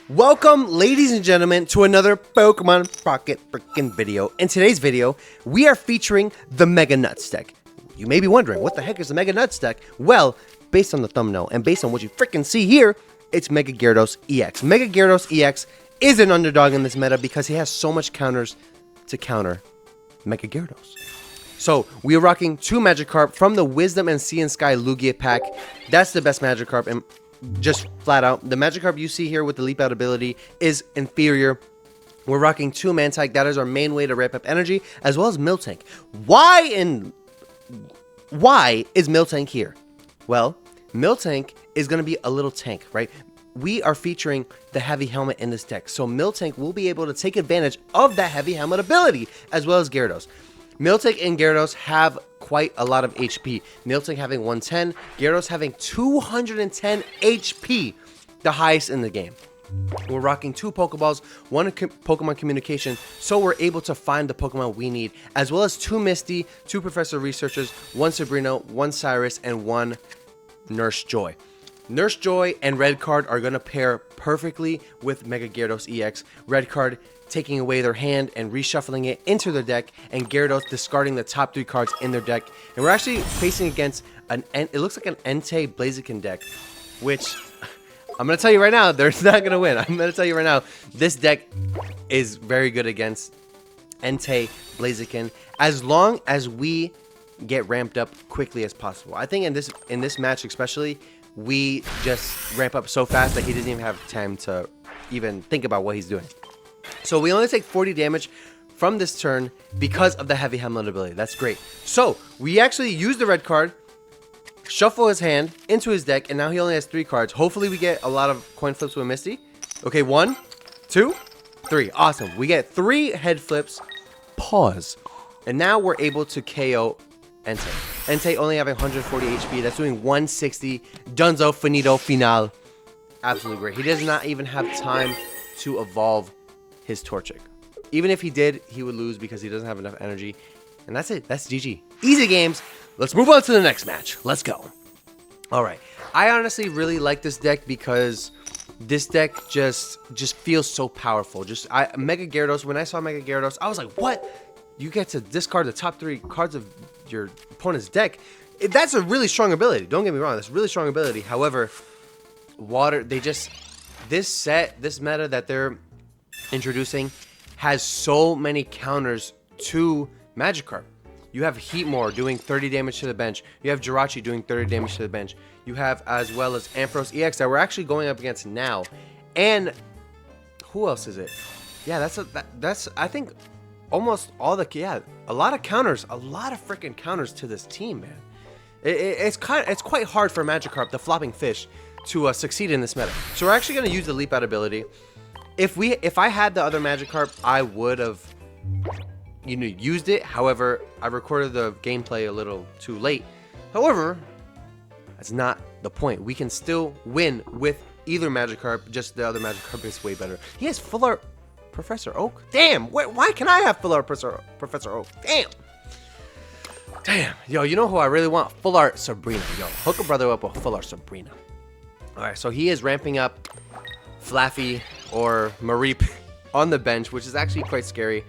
Welcome, ladies and gentlemen, to another Pokemon Pocket freaking video. In today's video, we are featuring the Mega Nuts deck. You may be wondering, what the heck is the Mega Nuts deck? Well, based on the thumbnail and based on what you freaking see here, it's Mega Gyarados EX. Mega Gyarados EX is an underdog in this meta because he has so much counters to counter Mega Gyarados. So, we are rocking two Magikarp from the Wisdom and Sea and Sky Lugia pack. That's the best Magikarp, and just flat out, the Magikarp you see here with the Leap Out ability is inferior. We're rocking two Mantike. That is our main way to ramp up energy, as well as Miltank. Why is Miltank here? Well, Miltank is going to be a little tank, right? We are featuring the Heavy Helmet in this deck, so Miltank will be able to take advantage of that Heavy Helmet ability, as well as Gyarados. Miltank and Gyarados have quite a lot of HP. Miltank having 110, Gyarados having 210 HP, the highest in the game. We're rocking two Pokeballs, one Pokemon Communication, so we're able to find the Pokemon we need, as well as two Misty, two Professor Researchers, one Sabrina, one Cyrus, and one Nurse Joy. Nurse Joy and Red Card are going to pair perfectly with Mega Gyarados EX. Red Card taking away their hand and reshuffling it into their deck, and Gyarados discarding the top three cards in their deck. And we're actually facing against it looks like an Entei Blaziken deck, which I'm going to tell you right now, they're not going to win. I'm going to tell you right now, this deck is very good against Entei Blaziken, as long as we get ramped up quickly as possible. I think in this match especially, we just ramp up so fast that he doesn't even have time to even think about what he's doing. So we only take 40 damage from this turn because of the Heavy Helmet ability. That's great. So we actually use the Red Card, shuffle his hand into his deck, and now he only has 3 cards. Hopefully we get a lot of coin flips with Misty. Okay, 1, 2, 3. Awesome. We get 3 head flips. Pause. And now we're able to KO Entei. Entei only having 140 HP. That's doing 160. Dunzo, finito, final. Absolutely great. He does not even have time to evolve his Torchic. Even if he did, he would lose because he doesn't have enough energy. And that's it. That's GG. Easy games. Let's move on to the next match. Let's go. Alright. I honestly really like this deck because this deck just feels so powerful. Mega Gyarados, when I saw Mega Gyarados, I was like, what? You get to discard the top 3 cards of your opponent's deck. That's a really strong ability. Don't get me wrong. That's a really strong ability. However, this meta that they're introducing has so many counters to Magikarp. You have Heatmore doing 30 damage to the bench. You have Jirachi doing 30 damage to the bench. You have as well as Ampharos EX that we're actually going up against now. And who else is it? Yeah, that's I think almost all a lot of counters, a lot of freaking counters to this team, man. It's quite hard for Magikarp, the flopping fish, to succeed in this meta. So we're actually going to use the Leap Out ability. If I had the other Magikarp, I would have used it. However, I recorded the gameplay a little too late. However, that's not the point. We can still win with either Magikarp, just the other Magikarp is way better. He has full art Professor Oak. Damn, why can I have full art Professor Oak? Damn. Yo, you know who I really want? Full art Sabrina. Yo, hook a brother up with full art Sabrina. Alright, so he is ramping up Flaffy or Mareep on the bench, which is actually quite scary.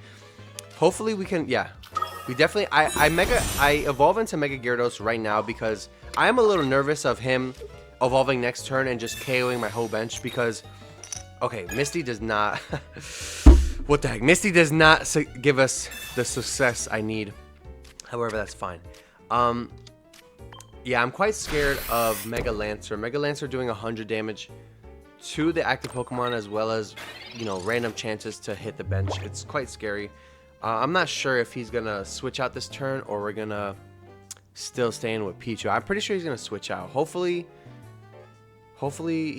Hopefully we can, we definitely, I evolve into Mega Gyarados right now because I am a little nervous of him evolving next turn and just KOing my whole bench because, okay, Misty does not, what the heck, Misty does not give us the success I need. However, that's fine. Yeah, I'm quite scared of Mega Lancer. Mega Lancer doing 100 damage to the active Pokemon as well as, random chances to hit the bench. It's quite scary. I'm not sure if he's going to switch out this turn or we're going to still stay in with Pichu. I'm pretty sure he's going to switch out. Hopefully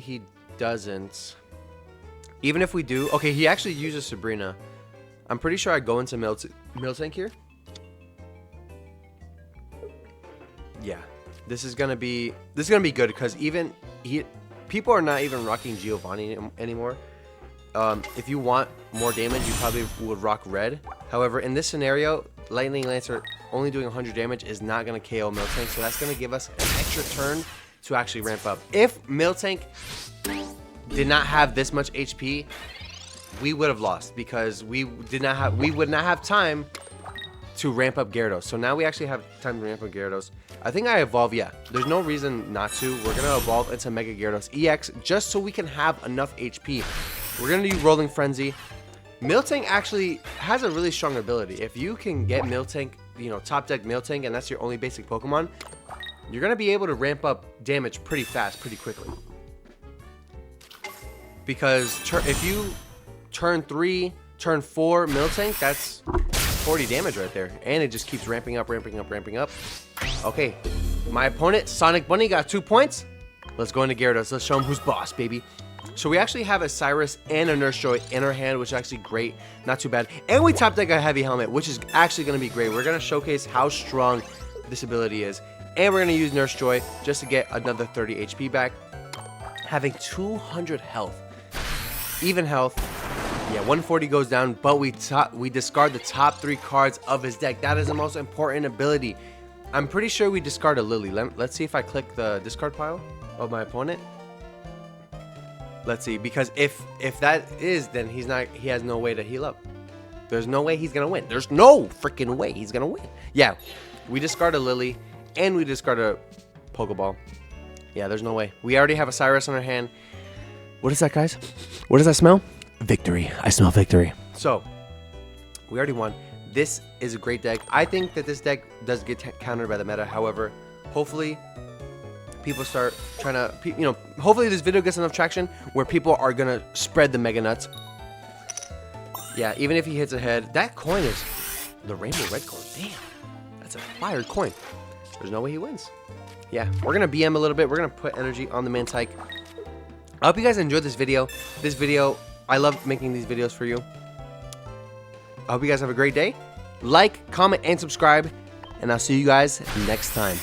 he doesn't. Even if we do. Okay, he actually uses Sabrina. I'm pretty sure I go into Miltank here. Yeah. This is gonna be good because people are not even rocking Giovanni anymore. If you want more damage, you probably would rock red. However, in this scenario, Lightning Lancer only doing 100 damage is not gonna KO Miltank, so that's gonna give us an extra turn to actually ramp up. If Miltank did not have this much HP, we would have lost because we would not have time to ramp up Gyarados. So now we actually have time to ramp up Gyarados. I think I evolve, yeah. There's no reason not to. We're going to evolve into Mega Gyarados EX just so we can have enough HP. We're going to do Rolling Frenzy. Miltank actually has a really strong ability. If you can get Miltank, you know, top deck Miltank, and that's your only basic Pokemon, you're going to be able to ramp up damage pretty fast, pretty quickly. Because if you turn 3, turn 4 Miltank, that's 40 damage right there. And it just keeps ramping up, ramping up, ramping up. Okay, my opponent, Sonic Bunny, got 2 points. Let's go into Gyarados. Let's show him who's boss, baby. So we actually have a Cyrus and a Nurse Joy in our hand, which is actually great. Not too bad. And we top deck a Heavy Helmet, which is actually going to be great. We're going to showcase how strong this ability is. And we're going to use Nurse Joy just to get another 30 HP back. Having 200 health. Even health. Yeah, 140 goes down, but we discard the top 3 cards of his deck. That is the most important ability. I'm pretty sure we discard a Lily. Let's see if I click the discard pile of my opponent. Let's see, because if that is, then he has no way to heal up. There's no way he's gonna win. There's no freaking way he's gonna win. Yeah, we discard a Lily and we discard a Pokeball. Yeah, there's no way. We already have a Cyrus in our hand. What is that, guys? What does that smell? Victory. I smell victory. So we already won. This is a great deck. I think that this deck does get countered by the meta. However, hopefully people start trying to, you know, hopefully this video gets enough traction where people are gonna spread the Mega Nuts. Yeah, even if he hits a head, that coin is the Rainbow Red coin. Damn, that's a fire coin. There's no way he wins. Yeah, we're gonna BM a little bit. We're gonna put energy on the Mantike. I hope you guys enjoyed this video. I love making these videos for you. I hope you guys have a great day. Like, comment, and subscribe, and I'll see you guys next time.